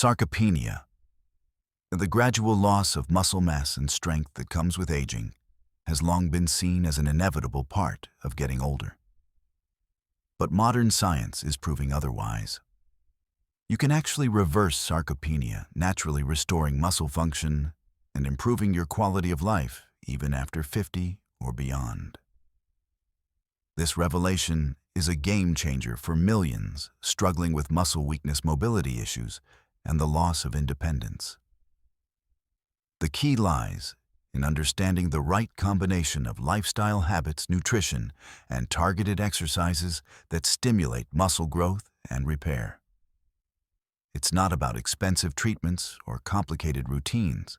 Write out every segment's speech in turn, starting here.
Sarcopenia, the gradual loss of muscle mass and strength that comes with aging, has long been seen as an inevitable part of getting older. But modern science is proving otherwise. You can actually reverse sarcopenia, naturally restoring muscle function and improving your quality of life even after 50 or beyond. This revelation is a game changer for millions struggling with muscle weakness, mobility issues, and the loss of independence. The key lies in understanding the right combination of lifestyle habits, nutrition, and targeted exercises that stimulate muscle growth and repair. It's not about expensive treatments or complicated routines,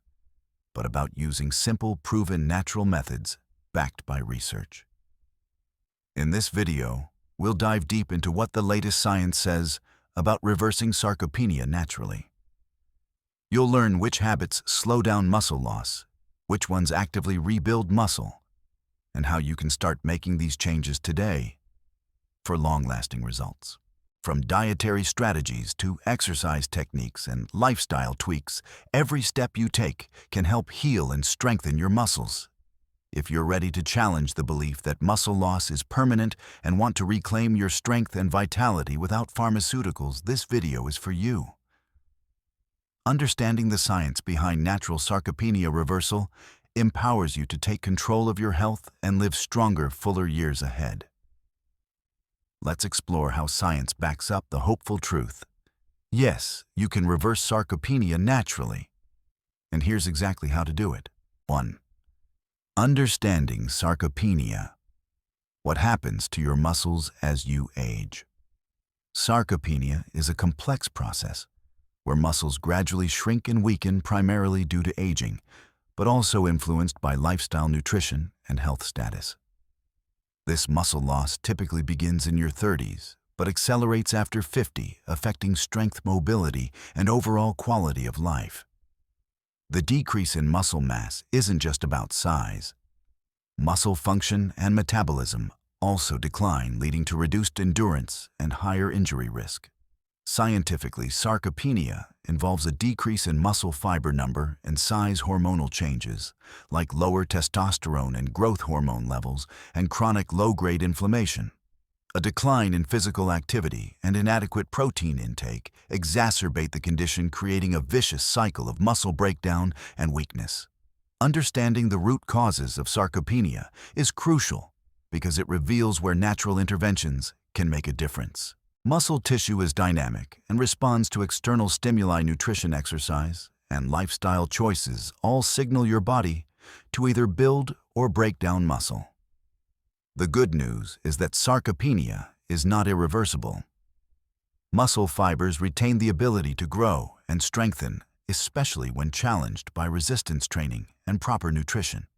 but about using simple, proven natural methods backed by research. In this video, we'll dive deep into what the latest science says about reversing sarcopenia naturally. You'll learn which habits slow down muscle loss, which ones actively rebuild muscle, and how you can start making these changes today for long-lasting results. From dietary strategies to exercise techniques and lifestyle tweaks, every step you take can help heal and strengthen your muscles. If you're ready to challenge the belief that muscle loss is permanent and want to reclaim your strength and vitality without pharmaceuticals, this video is for you. Understanding the science behind natural sarcopenia reversal empowers you to take control of your health and live stronger, fuller years ahead. Let's explore how science backs up the hopeful truth. Yes, you can reverse sarcopenia naturally. And here's exactly how to do it. 1. Understanding sarcopenia. What happens to your muscles as you age? Sarcopenia is a complex process where muscles gradually shrink and weaken primarily due to aging, but also influenced by lifestyle, nutrition, and health status. This muscle loss typically begins in your 30s, but accelerates after 50, affecting strength, mobility, and overall quality of life. The decrease in muscle mass isn't just about size. Muscle function and metabolism also decline, leading to reduced endurance and higher injury risk. Scientifically, sarcopenia involves a decrease in muscle fiber number and size, hormonal changes, like lower testosterone and growth hormone levels, and chronic low-grade inflammation. A decline in physical activity and inadequate protein intake exacerbate the condition, creating a vicious cycle of muscle breakdown and weakness. Understanding the root causes of sarcopenia is crucial because it reveals where natural interventions can make a difference. Muscle tissue is dynamic and responds to external stimuli. Nutrition, exercise, and lifestyle choices all signal your body to either build or break down muscle. The good news is that sarcopenia is not irreversible. Muscle fibers retain the ability to grow and strengthen, especially when challenged by resistance training and proper nutrition.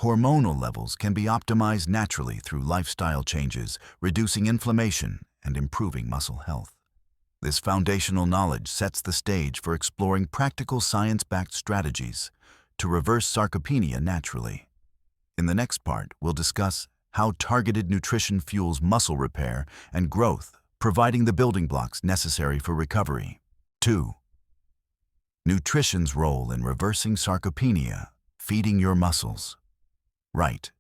Hormonal levels can be optimized naturally through lifestyle changes, reducing inflammation and improving muscle health. This foundational knowledge sets the stage for exploring practical science-backed strategies to reverse sarcopenia naturally. In the next part, we'll discuss how targeted nutrition fuels muscle repair and growth, providing the building blocks necessary for recovery. 2. Nutrition's role in reversing sarcopenia, feeding your muscles. Right.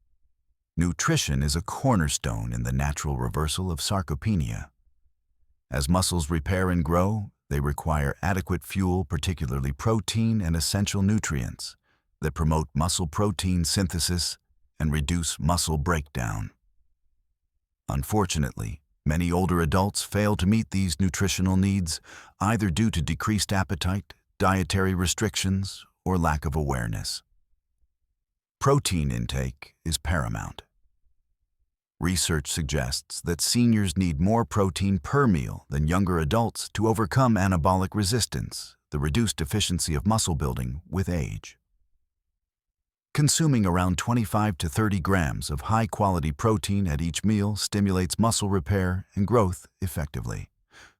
Nutrition is a cornerstone in the natural reversal of sarcopenia. As muscles repair and grow, they require adequate fuel, particularly protein and essential nutrients, that promote muscle protein synthesis and reduce muscle breakdown. Unfortunately, many older adults fail to meet these nutritional needs, either due to decreased appetite, dietary restrictions, or lack of awareness. Protein intake is paramount. Research suggests that seniors need more protein per meal than younger adults to overcome anabolic resistance, the reduced efficiency of muscle building with age. Consuming around 25 to 30 grams of high-quality protein at each meal stimulates muscle repair and growth effectively.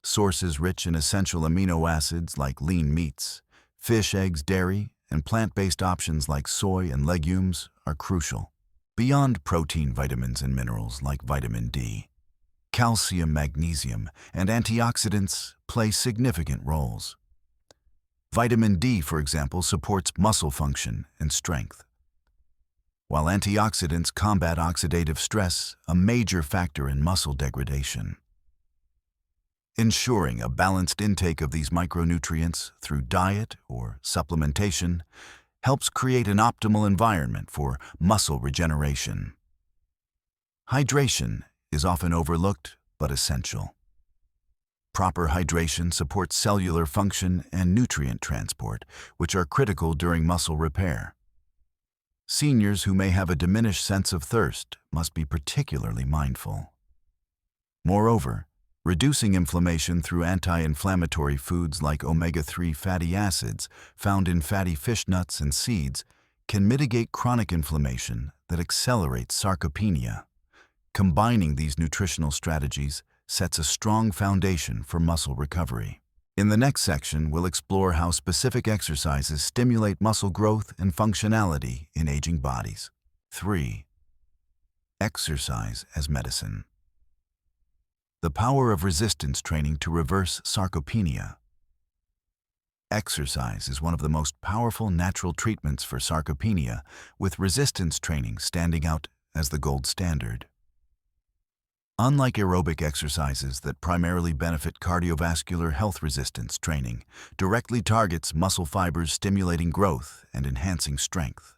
Sources rich in essential amino acids like lean meats, fish, eggs, dairy, and plant-based options like soy and legumes are crucial. Beyond protein, vitamins and minerals like vitamin D, calcium, magnesium, and antioxidants play significant roles. Vitamin D, for example, supports muscle function and strength, while antioxidants combat oxidative stress, a major factor in muscle degradation. Ensuring a balanced intake of these micronutrients through diet or supplementation helps create an optimal environment for muscle regeneration. Hydration is often overlooked but essential. Proper hydration supports cellular function and nutrient transport, which are critical during muscle repair. Seniors who may have a diminished sense of thirst must be particularly mindful. Moreover, reducing inflammation through anti-inflammatory foods like omega-3 fatty acids found in fatty fish nuts and seeds can mitigate chronic inflammation that accelerates sarcopenia. Combining these nutritional strategies sets a strong foundation for muscle recovery. In the next section, we'll explore how specific exercises stimulate muscle growth and functionality in aging bodies. 3. Exercise as medicine. The power of resistance training to reverse sarcopenia. Exercise is one of the most powerful natural treatments for sarcopenia, with resistance training standing out as the gold standard. Unlike aerobic exercises that primarily benefit cardiovascular health, resistance training directly targets muscle fibers, stimulating growth and enhancing strength.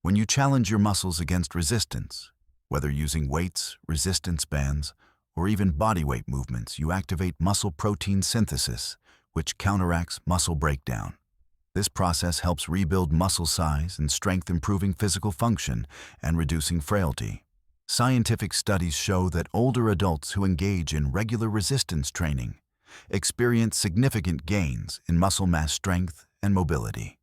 When you challenge your muscles against resistance, whether using weights, resistance bands, or even bodyweight movements, you activate muscle protein synthesis, which counteracts muscle breakdown. This process helps rebuild muscle size and strength, improving physical function and reducing frailty. Scientific studies show that older adults who engage in regular resistance training experience significant gains in muscle mass, strength, and mobility.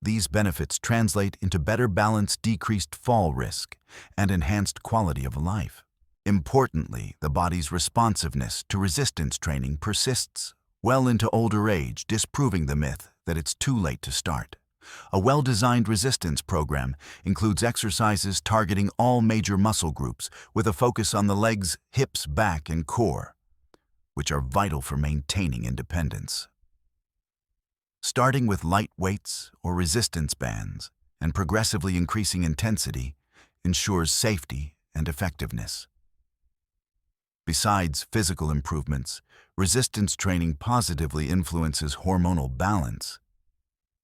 These benefits translate into better balance, decreased fall risk, and enhanced quality of life. Importantly, the body's responsiveness to resistance training persists well into older age, disproving the myth that it's too late to start. A well-designed resistance program includes exercises targeting all major muscle groups with a focus on the legs, hips, back, and core, which are vital for maintaining independence. Starting with light weights or resistance bands and progressively increasing intensity ensures safety and effectiveness. Besides physical improvements, resistance training positively influences hormonal balance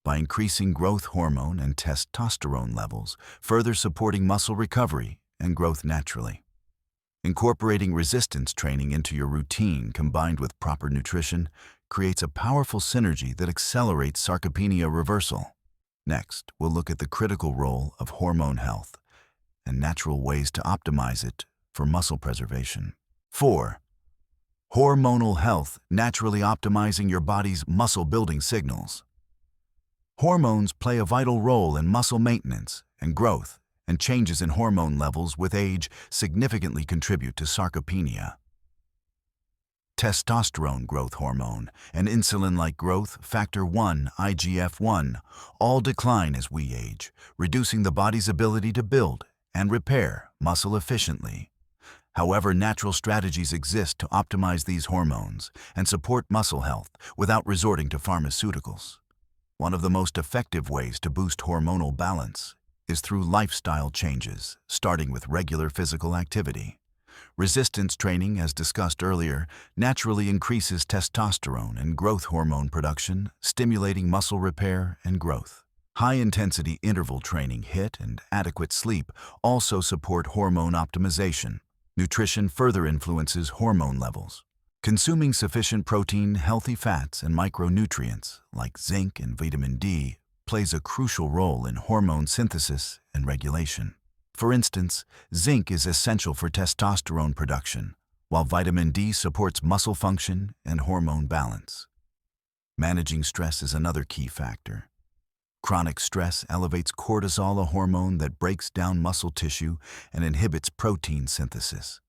by increasing growth hormone and testosterone levels, further supporting muscle recovery and growth naturally. Incorporating resistance training into your routine combined with proper nutrition creates a powerful synergy that accelerates sarcopenia reversal. Next, we'll look at the critical role of hormone health and natural ways to optimize it for muscle preservation. 4. Hormonal health, naturally optimizing your body's muscle-building signals. Hormones play a vital role in muscle maintenance and growth, and changes in hormone levels with age significantly contribute to sarcopenia. Testosterone growth hormone and insulin-like growth factor 1, IGF-1, all decline as we age, reducing the body's ability to build and repair muscle efficiently. However, natural strategies exist to optimize these hormones and support muscle health without resorting to pharmaceuticals. One of the most effective ways to boost hormonal balance is through lifestyle changes, starting with regular physical activity. Resistance training, as discussed earlier, naturally increases testosterone and growth hormone production, stimulating muscle repair and growth. High-intensity interval training, HIIT, and adequate sleep also support hormone optimization. Nutrition further influences hormone levels. Consuming sufficient protein, healthy fats, and micronutrients like zinc and vitamin D plays a crucial role in hormone synthesis and regulation. For instance, zinc is essential for testosterone production, while vitamin D supports muscle function and hormone balance. Managing stress is another key factor. Chronic stress elevates cortisol, a hormone that breaks down muscle tissue and inhibits protein synthesis.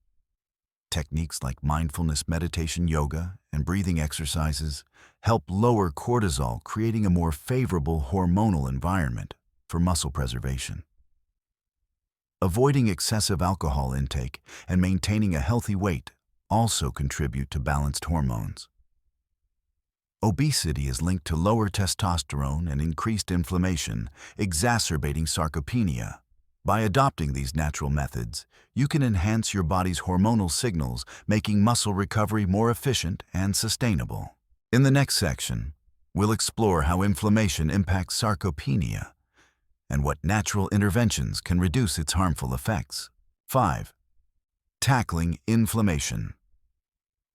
Techniques like mindfulness, meditation, yoga, and breathing exercises help lower cortisol, creating a more favorable hormonal environment for muscle preservation. Avoiding excessive alcohol intake and maintaining a healthy weight also contribute to balanced hormones. Obesity is linked to lower testosterone and increased inflammation, exacerbating sarcopenia. By adopting these natural methods, you can enhance your body's hormonal signals, making muscle recovery more efficient and sustainable. In the next section, we'll explore how inflammation impacts sarcopenia and what natural interventions can reduce its harmful effects. 5. Tackling inflammation.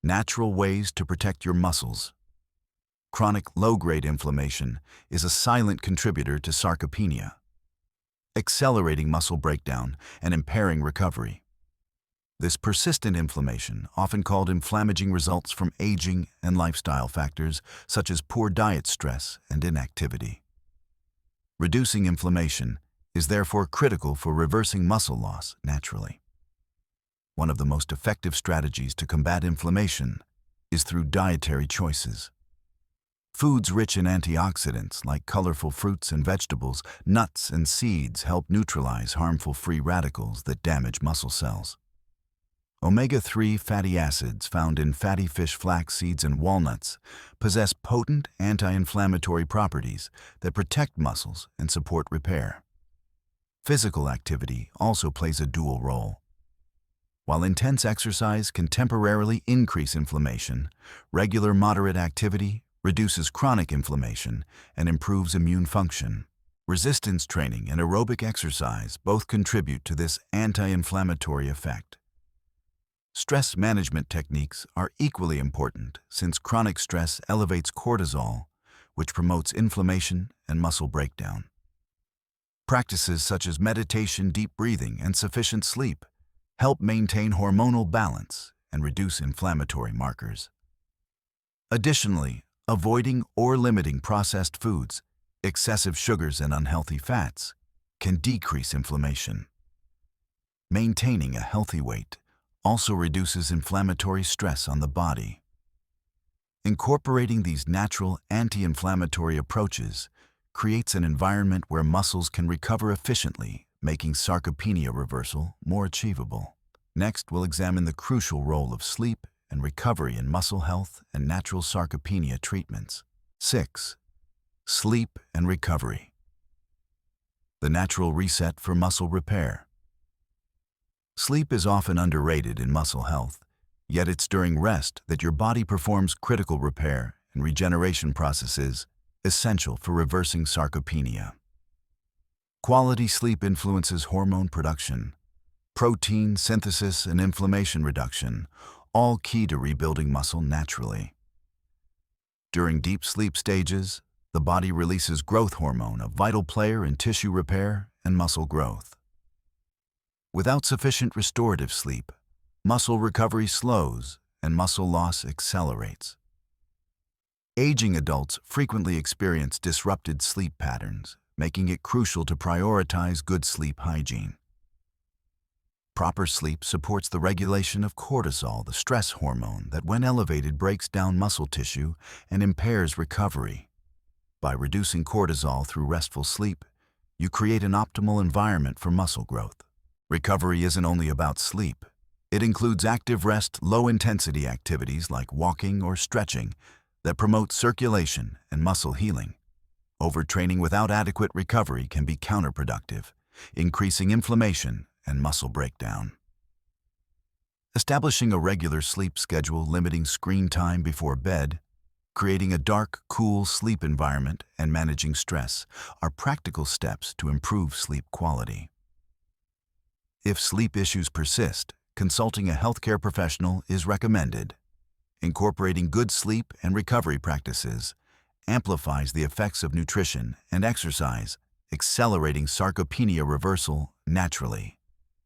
Natural ways to protect your muscles. Chronic low-grade inflammation is a silent contributor to sarcopenia, accelerating muscle breakdown and impairing recovery. This persistent inflammation, often called inflammaging, results from aging and lifestyle factors such as poor diet, stress, and inactivity. Reducing inflammation is therefore critical for reversing muscle loss naturally. One of the most effective strategies to combat inflammation is through dietary choices. Foods rich in antioxidants like colorful fruits and vegetables, nuts and seeds help neutralize harmful free radicals that damage muscle cells. Omega-3 fatty acids found in fatty fish, flax seeds, and walnuts possess potent anti-inflammatory properties that protect muscles and support repair. Physical activity also plays a dual role. While intense exercise can temporarily increase inflammation, regular moderate activity reduces chronic inflammation and improves immune function. Resistance training and aerobic exercise both contribute to this anti-inflammatory effect. Stress management techniques are equally important since chronic stress elevates cortisol, which promotes inflammation and muscle breakdown. Practices such as meditation, deep breathing, and sufficient sleep help maintain hormonal balance and reduce inflammatory markers. Additionally, avoiding or limiting processed foods, excessive sugars, and unhealthy fats can decrease inflammation. Maintaining a healthy weight also reduces inflammatory stress on the body. Incorporating these natural anti-inflammatory approaches creates an environment where muscles can recover efficiently, making sarcopenia reversal more achievable. Next, we'll examine the crucial role of sleep and recovery in muscle health and natural sarcopenia treatments. 6. Sleep and recovery. The natural reset for muscle repair. Sleep is often underrated in muscle health, yet it's during rest that your body performs critical repair and regeneration processes essential for reversing sarcopenia. Quality sleep influences hormone production, protein synthesis, and inflammation reduction, all key to rebuilding muscle naturally. During deep sleep stages, the body releases growth hormone, a vital player in tissue repair and muscle growth. Without sufficient restorative sleep, muscle recovery slows and muscle loss accelerates. Aging adults frequently experience disrupted sleep patterns, making it crucial to prioritize good sleep hygiene. Proper sleep supports the regulation of cortisol, the stress hormone that, when elevated, breaks down muscle tissue and impairs recovery. By reducing cortisol through restful sleep, you create an optimal environment for muscle growth. Recovery isn't only about sleep. It includes active rest, low-intensity activities like walking or stretching that promote circulation and muscle healing. Overtraining without adequate recovery can be counterproductive, increasing inflammation and muscle breakdown. Establishing a regular sleep schedule, limiting screen time before bed, creating a dark, cool sleep environment, and managing stress are practical steps to improve sleep quality. If sleep issues persist, consulting a healthcare professional is recommended. Incorporating good sleep and recovery practices amplifies the effects of nutrition and exercise, accelerating sarcopenia reversal naturally.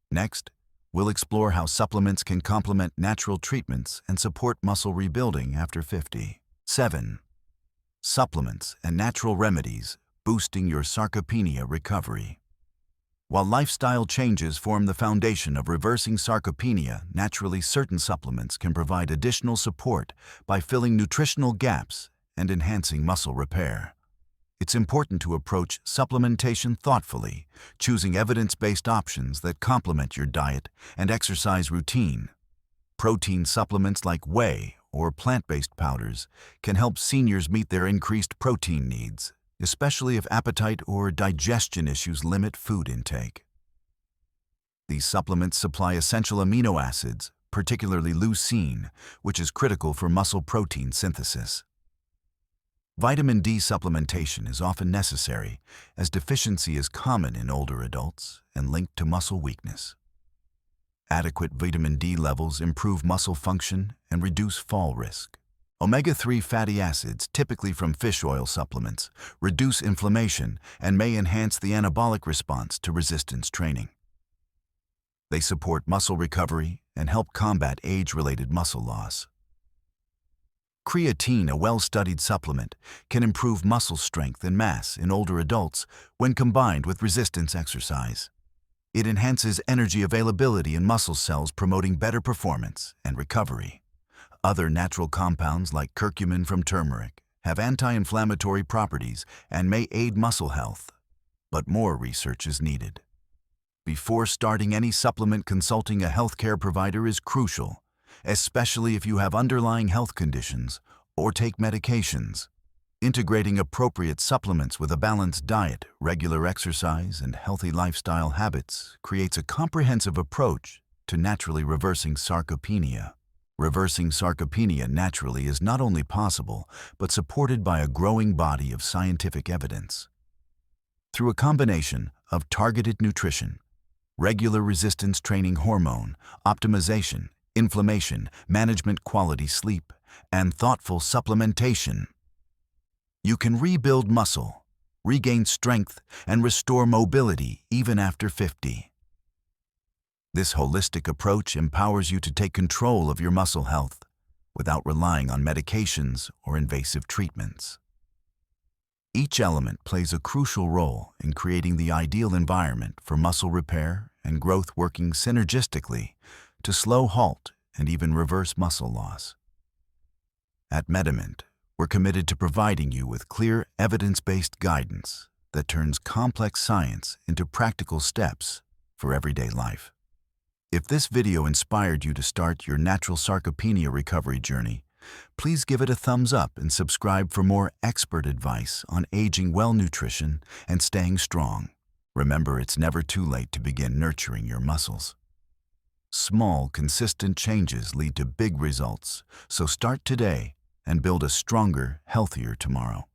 Next, we'll explore how supplements can complement natural treatments and support muscle rebuilding after 50. 7. Supplements and natural remedies boosting your sarcopenia recovery. While lifestyle changes form the foundation of reversing sarcopenia, naturally certain supplements can provide additional support by filling nutritional gaps and enhancing muscle repair. It's important to approach supplementation thoughtfully, choosing evidence-based options that complement your diet and exercise routine. Protein supplements like whey or plant-based powders can help seniors meet their increased protein needs, especially if appetite or digestion issues limit food intake. These supplements supply essential amino acids, particularly leucine, which is critical for muscle protein synthesis. Vitamin D supplementation is often necessary, as deficiency is common in older adults and linked to muscle weakness. Adequate vitamin D levels improve muscle function and reduce fall risk. Omega-3 fatty acids, typically from fish oil supplements, reduce inflammation and may enhance the anabolic response to resistance training. They support muscle recovery and help combat age-related muscle loss. Creatine, a well-studied supplement, can improve muscle strength and mass in older adults when combined with resistance exercise. It enhances energy availability in muscle cells, promoting better performance and recovery. Other natural compounds like curcumin from turmeric have anti-inflammatory properties and may aid muscle health, but more research is needed. Before starting any supplement, consulting a healthcare provider is crucial, especially if you have underlying health conditions or take medications. Integrating appropriate supplements with a balanced diet, regular exercise, and healthy lifestyle habits creates a comprehensive approach to naturally reversing sarcopenia. Reversing sarcopenia naturally is not only possible, but supported by a growing body of scientific evidence. Through a combination of targeted nutrition, regular resistance training, hormone optimization, inflammation management, quality sleep, and thoughtful supplementation, you can rebuild muscle, regain strength, and restore mobility even after 50. This holistic approach empowers you to take control of your muscle health without relying on medications or invasive treatments. Each element plays a crucial role in creating the ideal environment for muscle repair and growth, working synergistically to slow, halt, and even reverse muscle loss. At Medimint, we're committed to providing you with clear, evidence-based guidance that turns complex science into practical steps for everyday life. If this video inspired you to start your natural sarcopenia recovery journey, please give it a thumbs up and subscribe for more expert advice on aging well, nutrition, and staying strong. Remember, it's never too late to begin nurturing your muscles. Small, consistent changes lead to big results, so start today and build a stronger, healthier tomorrow.